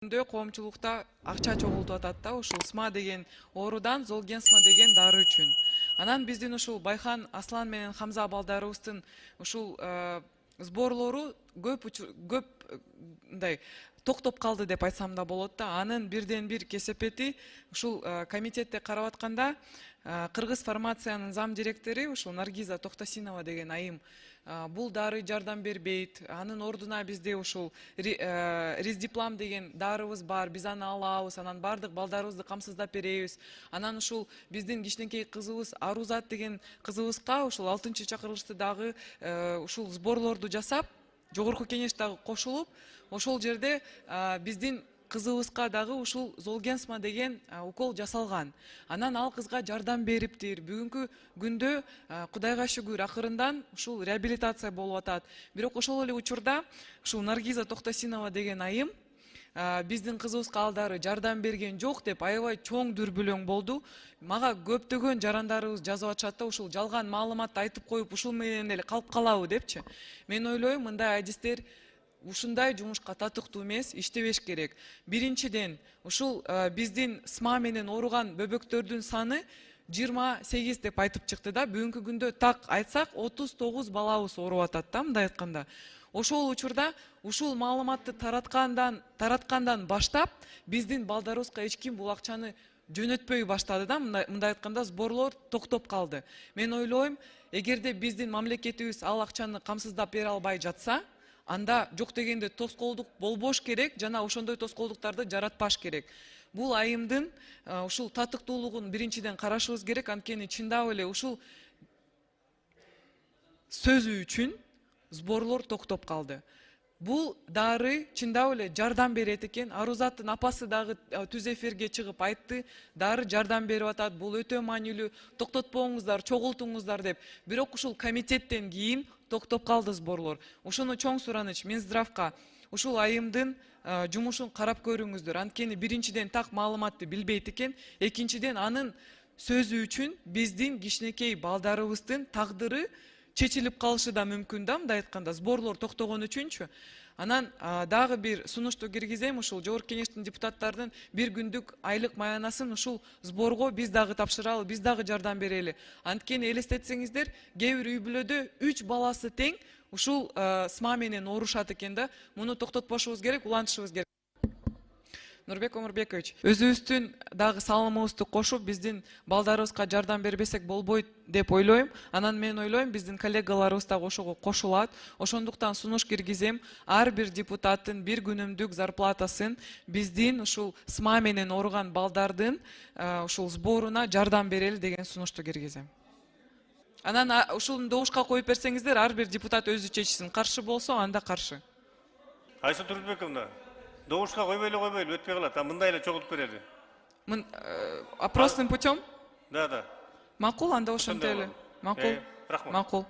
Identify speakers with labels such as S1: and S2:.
S1: Коомчулукта акча чогултуп атат да, ушул СМА деген оорудан Золгенсма деген дары үчүн. Анан биздин ушул Байхан Аслан менен Хамза балдарыбыздын ушул сборлору көп мындай токтоп калды деп айтсам да болот да. Анын бирден бир кесепети ушул комитетте карап атканда Кыргыз фармациянын зам директору ушул Наргиза Токтосинова деген айым бул дары жардам бербейт. Анын ордуна бизде ушул Рездиплам деген дарыбыз бар. Биз аны алабыз, анан бардык балдарыбызды камсыздап беребиз. Анан ушул биздин кичинекей кызыбыз Арузат деген кызыбызга ушул 6-чакырылышты дагы ушул сборлорду жасап, жогорку кеңеш дагы кошулуп, ошол жерде биздин кызыбызга дагы ушул Золгенсма деген укол жасалган. Анан ал кызга жардам бериптир. Бүгүнкү күндө Кудайга шүгүр акырындан ушул реабилитация болуп атат. Бирок ошол эле учурда ушул Наргиза Токтосинова деген айым биздин кызыбызга ал дары жардам берген жок деп аябай чоң дүрбүлөң болду. Мага көптөгөн жарандарыбыз жазып атышат да, ушул жалган маалыматты айтып коюп ушул менен эле калып калабы депчи. Мен ойлойм, мындай адистер ушундай жумушка татыктуу эмес, иштебеш керек. Биринчиден, ушул биздин СМА менен ооруган бөбөктөрдүн саны 28 деп айтып чыкты да. Бүгүнкү күндө так айтсак 39 балабыз ооруп атат да, мындай айтканда. Ошол учурда ушул маалыматты тараткандан баштап биздин балдарыбызга эч ким бул акчаны жөнөтпөй баштады да, мындай айтканда сборлор токтоп калды. Мен ойлойм, эгерде биздин мамлекетибиз ал акчаны камсыздап бере албай жатса, анда жок дегенде тоскоолдук болбош керек, жана ошондой тоскоолдуктарды жаратпаш керек. Бул айымдын ушул татыктуулугун биринчиден карашыбыз керек, анткени чындап эле ушул сөзү үчүн сборлор токтоп калды. Бул дары чындап эле жардам берет экен. Арузаттын апасы дагы түз эфирге чыгып айтты, дары жардам берип атат, бул өтө маанилүү, токтотпоңуздар, чогултуңуздар деп. Бирок ушул комитеттен кийин токтоп калды сборлор. Ошону чоң сураныч Минздравка ушул айымдын жумушун карап көрүңүздөр. Анткени биринчиден так маалыматты билбейт экен, экинчиден анын сөзү үчүн биздин кичинекей балдарыбыздын тагдыры чечилип калышы да мүмкүн да, мындай айтканда сборлор токтогон үчүнчү. Анан дагы бир сунушту киргизем, ушул жогорку кеңештин депутаттардын бир күндүк айлык маянасын ушул сборго биз дагы тапшыралы, биз дагы жардам берели. Анткени элестетсеңиздер, кээ бир үй бүлөдө 3 баласы тең ушул СМА менен оорушат экен да. Муну токтотпошубуз керек, улантышыбыз керек. Нурбек Омурбекович, өзүбүздүн дагы салымыбызды кошуп, биздин балдарыбызга жардам бербесек болбойт деп ойлойм. Анан мен ойлойм, биздин коллегаларыбыз дагы ошого кошулат. Ошондуктан сунуш киргизем, ар бир депутаттын бир күнүмдүк зарплатасын биздин ушул СМА менен ооруган балдардын ушул сборуна жардам берели деген сунушту киргизем. Анан ушуну добушка коюп берсеңиздер, ар бир депутат өзү чечсин. Каршы болсо, анда каршы.
S2: Айсыл Турбековна, добушка койбойлу өтпөй калат, мындай эле чогултуп берели.
S1: Опросным путем?
S2: Да.
S1: Макул, анда ошентели. Макул.